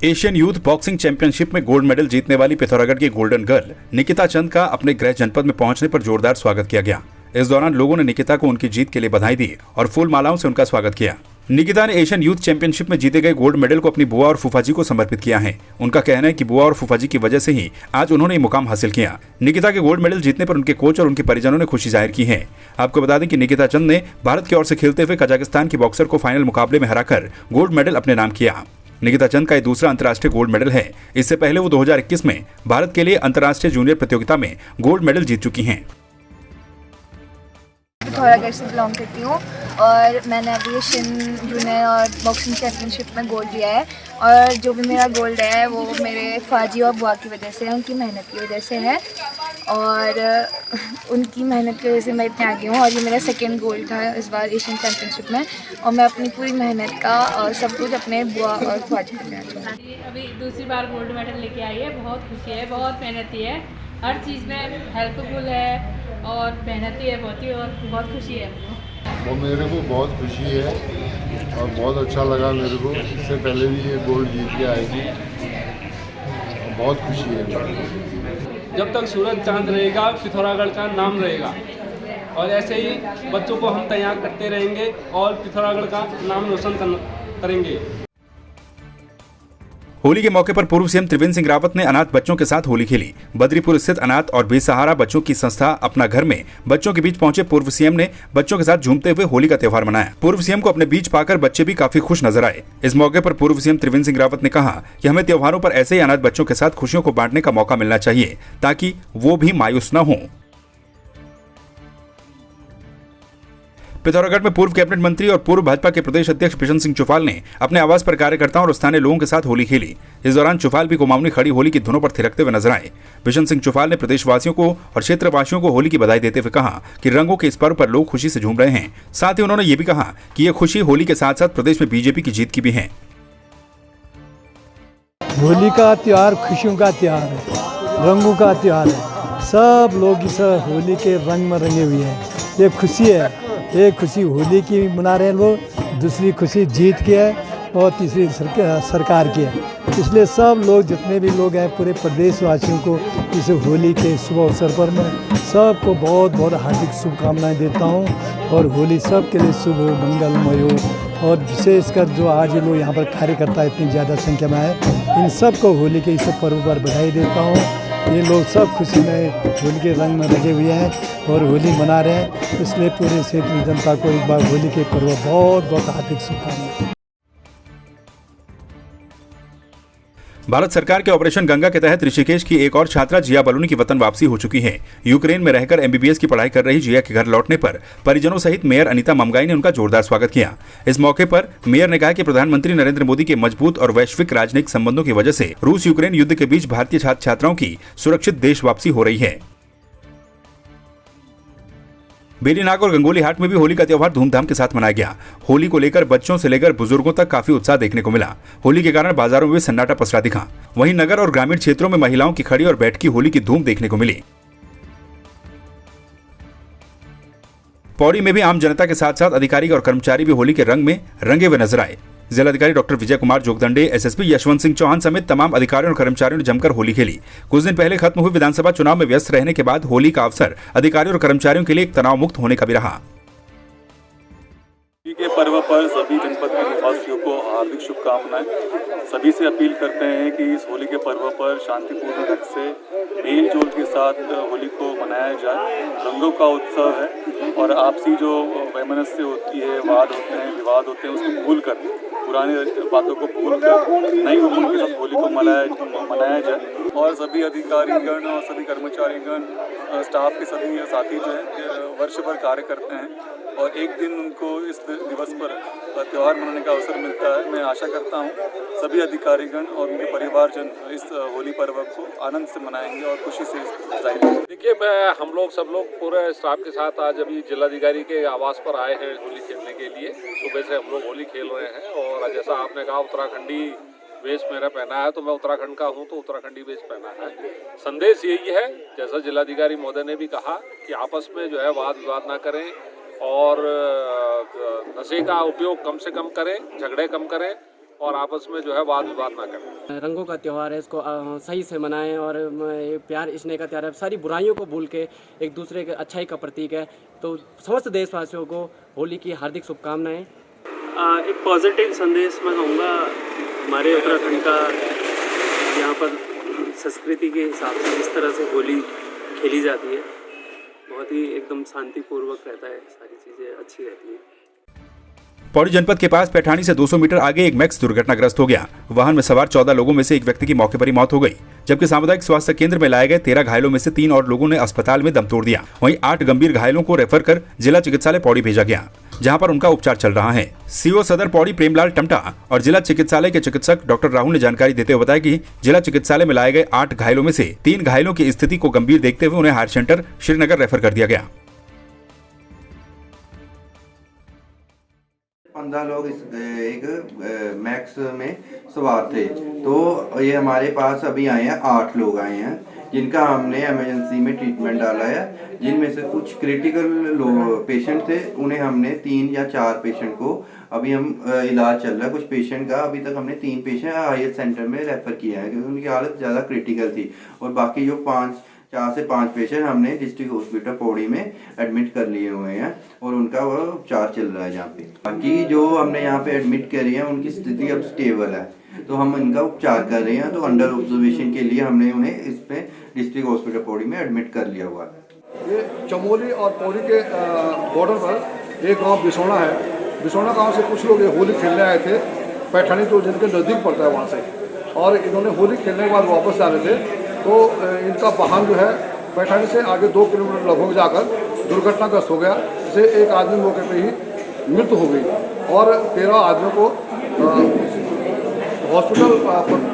Asian youth boxing championship में gold medal जीतने वाली पिथौरागढ़ की गोल्डन गर्ल निकिता चंद का अपने गृह जनपद में पहुंचने पर जोरदार स्वागत किया गया। इस दौरान लोगों ने निकिता को उनकी जीत के लिए बधाई दी और फूल मालाओं से उनका स्वागत किया। निकिता ने एशियन यूथ चैंपियनशिप में जीते गए गोल्ड मेडल को अपनी बुआ और फूफा जी को समर्पित किया है। उनका कहना है कि बुआ और फूफा जी की वजह से ही आज उन्होंने ये मुकाम हासिल किया। निकिता के गोल्ड मेडल जीतने पर उनके कोच और उनके परिजनों ने खुशी जाहिर की है। आपको बता दें कि निकिता चंद ने भारत की ओर से खेलते हुए कजाकिस्तान की बॉक्सर को फाइनल मुकाबले में हराकर गोल्ड मेडल अपने नाम किया। निकिता चंद का ये दूसरा अंतर्राष्ट्रीय गोल्ड मेडल है। इससे पहले वो 2021 में भारत के लिए अंतर्राष्ट्रीय जूनियर प्रतियोगिता में गोल्ड मेडल जीत चुकी हैं। पिथौरागढ़ से बिलोंग करती हूँ और मैंने अभी एशियन जूनियर और बॉक्सिंग चैम्पियनशिप में गोल्ड लिया है। और जो भी मेरा गोल्ड है वो मेरे फाजी और बुआ की वजह से है, उनकी मेहनत की वजह से है और उनकी मेहनत की वजह से मैं इतने आगे हूँ। और ये मेरा सेकंड गोल्ड था इस बार एशियन चैम्पियनशिप में और मैं अपनी पूरी मेहनत का और सब कुछ अपने बुआ और फाजी को देना चाहूँगी। अभी दूसरी बार गोल्ड मेडल लेके आई है, बहुत खुशी है, बहुत मेहनती है, हर चीज़ में हेल्पफुल है और मेहनती है बहुत ही, और बहुत खुशी है वो मेरे को बहुत खुशी है और बहुत अच्छा लगा मेरे को। इससे पहले भी ये गोल्ड जीत के आई थी, बहुत खुशी है मेरे को। जब तक सूरज चांद रहेगा पिथौरागढ़ का नाम रहेगा और ऐसे ही बच्चों को हम तैयार करते रहेंगे और पिथौरागढ़ का नाम रोशन करेंगे। होली के मौके पर पूर्व सीएम त्रिवेंद्र सिंह रावत ने अनाथ बच्चों के साथ होली खेली। बद्रीपुर स्थित अनाथ और बेसहारा बच्चों की संस्था अपना घर में बच्चों के बीच पहुंचे पूर्व सीएम ने बच्चों के साथ झूमते हुए होली का त्योहार मनाया। पूर्व सीएम को अपने बीच पाकर बच्चे भी काफी खुश नजर आए। इस मौके पर पूर्व सीएम त्रिवेंद्र सिंह रावत ने कहा कि हमें त्योहारों पर ऐसे ही अनाथ बच्चों के साथ खुशियों को बांटने का मौका मिलना चाहिए ताकि वो भी मायूस न हो। पिथौरागढ़ में पूर्व कैबिनेट मंत्री और पूर्व भाजपा के प्रदेश अध्यक्ष बिशन सिंह चुफाल ने अपने आवास पर कार्यकर्ताओं और स्थानीय लोगों के साथ होली खेली। इस दौरान चुफाल भी कुमाऊनी खड़ी होली की धुनों पर थिरकते हुए नजर आए। बिशन सिंह चुफाल ने प्रदेशवासियों को और क्षेत्रवासियों को होली की बधाई देते हुए कहा कि रंगों के इस पर्व पर लोग खुशी से झूम रहे हैं। साथ ही उन्होंने ये भी कहा कि ये खुशी होली के साथ साथ प्रदेश में बीजेपी की जीत की भी है। होली का त्योहार खुशियों का त्योहार है, रंगों का त्योहार है। सब लोग इस होली के रंग में रंगे हुए हैं। ये खुशी है, एक खुशी होली की मना रहे हैं लोग, दूसरी खुशी जीत की है और तीसरी सरकार की है। इसलिए सब लोग जितने भी लोग हैं पूरे प्रदेशवासियों को इस होली के शुभ अवसर पर मैं सबको बहुत बहुत हार्दिक शुभकामनाएं देता हूं और होली सब के लिए शुभ हो, मंगलमय हो। और विशेषकर जो आज लोग यहाँ पर कार्यकर्ता इतनी ज़्यादा संख्या में आए, इन सब को होली के इस पर्व पर बधाई देता हूँ। ये लोग सब खुशी में होली के रंग में लगे हुए हैं और होली मना रहे हैं। इसलिए पूरे क्षेत्रीय जनता को एक बार होली के पर्व बहुत बहुत हार्दिक शुभकामनाएं। भारत सरकार के ऑपरेशन गंगा के तहत ऋषिकेश की एक और छात्रा जिया बलूनी की वतन वापसी हो चुकी है। यूक्रेन में रहकर एमबीबीएस की पढ़ाई कर रही जिया के घर लौटने पर परिजनों सहित मेयर अनीता ममगाई ने उनका जोरदार स्वागत किया। इस मौके पर मेयर ने कहा कि प्रधानमंत्री नरेंद्र मोदी के मजबूत और वैश्विक राजनयिक संबंधों की वजह से रूस यूक्रेन युद्ध के बीच भारतीय छात्र छात्राओं की सुरक्षित देश वापसी हो रही है। बेरीनाग और गंगोली हाट में भी होली का त्योहार धूमधाम के साथ मनाया गया। होली को लेकर बच्चों से लेकर बुजुर्गों तक काफी उत्साह देखने को मिला। होली के कारण बाजारों में भी सन्नाटा पसरा दिखा। वहीं नगर और ग्रामीण क्षेत्रों में महिलाओं की खड़ी और बैठकी होली की धूम देखने को मिली। पौड़ी में भी आम जनता के साथ साथ अधिकारी और कर्मचारी भी होली के रंग में रंगे हुए नजर आए। जिलाधिकारी डॉक्टर विजय कुमार जोगदंडे, एसएसपी यशवंत सिंह चौहान समेत तमाम अधिकारियों और कर्मचारियों ने जमकर होली खेली। कुछ दिन पहले खत्म हुए विधानसभा चुनाव में व्यस्त रहने के बाद होली का अवसर अधिकारियों और कर्मचारियों के लिए एक तनाव मुक्त होने का भी रहा। होली के पर्व पर सभी जनपद के निवासियों को हार्दिक शुभकामनाएं। सभी से अपील करते हैं कि इस होली के पर्व पर शांतिपूर्ण ढंग से मेल जोल के साथ होली को मनाया जाए। रंगों का उत्सव है और आपसी जो वैमनस्य होती है, वाद होते हैं, विवाद होते हैं, उसको भूल कर, पुरानी बातों को भूल कर नई उमंग के साथ होली को मनाया जाए। और सभी अधिकारीगण और सभी कर्मचारीगण, स्टाफ के सभी साथी जो है वर्ष भर कार्य करते हैं और एक दिन उनको इस दिवस पर त्यौहार मनाने का अवसर मिलता है। मैं आशा करता हूँ सभी अधिकारीगण और उनके परिवारजन इस होली पर्व को आनंद से मनाएंगे और खुशी से जाहिर करेंगे। देखिए, हम लोग सब लोग पूरे स्टाफ के साथ आज अभी जिलाधिकारी के आवास पर आए हैं होली खेलने के लिए। सुबह से हम लोग होली खेल रहे हैं और जैसा आपने कहा उत्तराखंडी वेश मेरा पहना है, तो मैं उत्तराखंड का हूं तो उत्तराखंडी वेश पहना है। संदेश यही है, जैसा जिलाधिकारी महोदय ने भी कहा, कि आपस में जो है वाद विवाद ना करें और नशे का उपयोग कम से कम करें, झगड़े कम करें और आपस में जो है वाद विवाद ना करें। रंगों का त्यौहार है, इसको सही से मनाएं और ये प्यार स्नेह का त्यौहार है। सारी बुराइयों को भूल के एक दूसरे के अच्छाई का प्रतीक है। तो समस्त देशवासियों को होली की हार्दिक शुभकामनाएं। एक पॉजिटिव संदेश मैं कहूँगा हमारे उत्तराखंड का, यहाँ पर संस्कृति के हिसाब से इस तरह से होली खेली जाती है, बहुत ही एकदम शांतिपूर्वक रहता है, सारी चीज़ें अच्छी रहती हैं। पौड़ी जनपद के पास पैठानी से 200 मीटर आगे एक मैक्स दुर्घटनाग्रस्त हो गया। वाहन में सवार 14 लोगों में से एक व्यक्ति की मौके पर ही मौत हो गई, जबकि सामुदायिक स्वास्थ्य केंद्र में लाए गए 13 घायलों में से 3 और लोगों ने अस्पताल में दम तोड़ दिया। वहीं 8 गंभीर घायलों को रेफर कर जिला चिकित्सालय पौड़ी भेजा गया, जहां पर उनका उपचार चल रहा है। सीओ सदर पौड़ी प्रेमलाल टमटा और जिला चिकित्सालय के चिकित्सक डॉक्टर राहुल ने जानकारी देते हुए बताया कि जिला चिकित्सालय में लाए गए 8 घायलों में से 3 घायलों की स्थिति को गंभीर देखते हुए उन्हें हायर सेंटर श्रीनगर रेफर कर दिया गया। 15 लोग इस एक मैक्स में सवार थे। तो ये हमारे पास अभी आए हैं 8 लोग आए हैं, जिनका हमने इमरजेंसी में ट्रीटमेंट डाला है। जिनमें से कुछ क्रिटिकल पेशेंट थे, उन्हें हमने 3 या 4 पेशेंट को अभी हम इलाज चल रहा है। कुछ पेशेंट का अभी तक हमने 3 पेशेंट हायर सेंटर में रेफर किया है क्योंकि उनकी हालत ज़्यादा क्रिटिकल थी। और बाकी जो 4 से 5 पेशेंट हमने डिस्ट्रिक्ट हॉस्पिटल पौड़ी में एडमिट कर लिए हुए हैं और उनका वो उपचार चल रहा है जहाँ पे। बाकी जो हमने यहाँ पे एडमिट करी है उनकी स्थिति अब स्टेबल है, तो हम इनका उपचार कर रहे हैं। तो अंडर ऑब्जर्वेशन के लिए हमने उन्हें इस पे डिस्ट्रिक्ट हॉस्पिटल पौड़ी में एडमिट कर लिया हुआ है। ये चमोली और पौड़ी के बॉर्डर पर एक गाँव बिसौना है। बिसौना गाँव से कुछ लोग ये होली खेलने आए थे, पैठानी जो जिनके नज़दीक पड़ता है वहाँ से, और इन्होंने होली खेलने के बाद वापस जा रहे थे। तो इनका वाहन जो है पैठानी से आगे 2 किलोमीटर लगभग जाकर दुर्घटनाग्रस्त हो गया, जिससे एक आदमी मौके पे ही मृत्यु हो गई और 13 आदमियों को हॉस्पिटल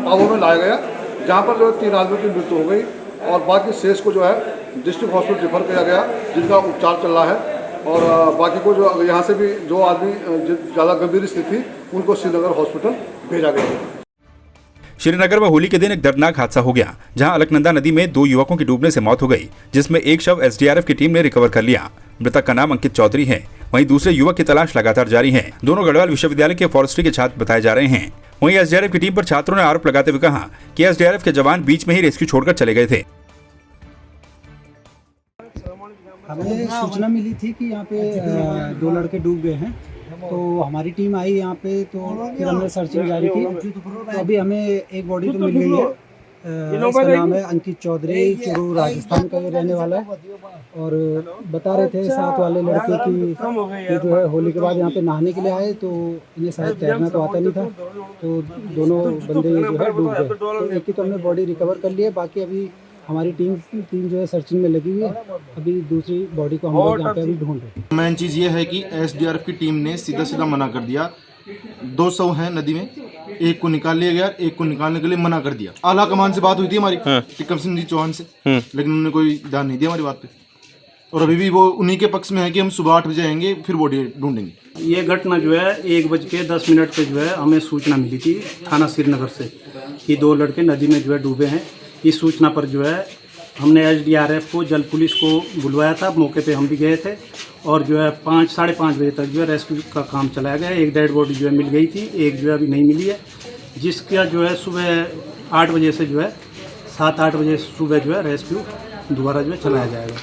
पावो में लाया गया, जहाँ पर जो 3 आदमियों की मृत्यु हो गई और बाकी शेष को जो है डिस्ट्रिक्ट हॉस्पिटल रेफर किया गया, जिनका उपचार चल रहा है। और बाकी को जो यहाँ से भी जो आदमी ज़्यादा गंभीर स्थिति थी उनको श्रीनगर हॉस्पिटल भेजा गया। श्रीनगर में होली के दिन एक दर्दनाक हादसा हो गया, जहां अलकनंदा नदी में 2 युवकों की डूबने से मौत हो गई, जिसमें एक शव एसडीआरएफ की टीम ने रिकवर कर लिया। मृतक का नाम अंकित चौधरी है। वहीं दूसरे युवक की तलाश लगातार जारी है। दोनों गढ़वाल विश्वविद्यालय के फॉरेस्ट्री के छात्र बताए जा रहे हैं। वहीं एसडीआरएफ की टीम पर छात्रों ने आरोप लगाते हुए कहा कि एसडीआरएफ के जवान बीच में ही रेस्क्यू छोड़कर चले गए थे। हमें सूचना मिली थी कि यहाँ पे 2 लड़के डूब गए हैं, तो हमारी टीम आई यहाँ पे, तो फिर हमने सर्चिंग जारी की। तो अभी हमें एक बॉडी तो मिल गई है। इसका नाम है अंकित चौधरी, चुरू राजस्थान का ये रहने वाला है। और बता रहे थे साथ वाले लड़के की जो है होली के बाद यहाँ पे नहाने के लिए आए, तो इन्हें शायद तैरना तो आता नहीं था, तो दोनों बंदे जो है डूब गए। तो एक की तो हमने बॉडी रिकवर कर ली है, बाकी अभी हमारी टीम जो है सर्चिंग में लगी हुई है। अभी दूसरी बॉडी को हम लोग यहाँ पे अभी ढूंढ रहे हैं। मेन चीज़ ये है कि एसडीआरएफ की टीम ने सीधा मना कर दिया। 2 शव हैं नदी में, एक को निकाल लिया गया, एक को निकालने के लिए मना कर दिया। आला कमान से बात हुई थी हमारी टिक्कम सिंह जी चौहान से, लेकिन उन्होंने कोई ध्यान नहीं दिया हमारी बात पे। और अभी भी वो उन्हीं के पक्ष में है कि हम सुबह 8 बजे आएंगे, फिर बॉडी ढूंढेंगे। ये घटना जो है 1:10 पे जो है हमें सूचना मिली थी थाना श्रीनगर से कि 2 लड़के नदी में जो है डूबे हैं। इस सूचना पर जो है हमने एसडीआरएफ को, जल पुलिस को बुलवाया था। मौके पे हम भी गए थे और जो है 5-5:30 बजे तक जो है रेस्क्यू का काम चलाया गया। एक डेड बॉडी जो है मिल गई थी, एक जो है अभी नहीं मिली है, जिसका जो है सुबह 8 बजे से जो है 7-8 बजे सुबह जो है रेस्क्यू दोबारा जो है चलाया जाएगा।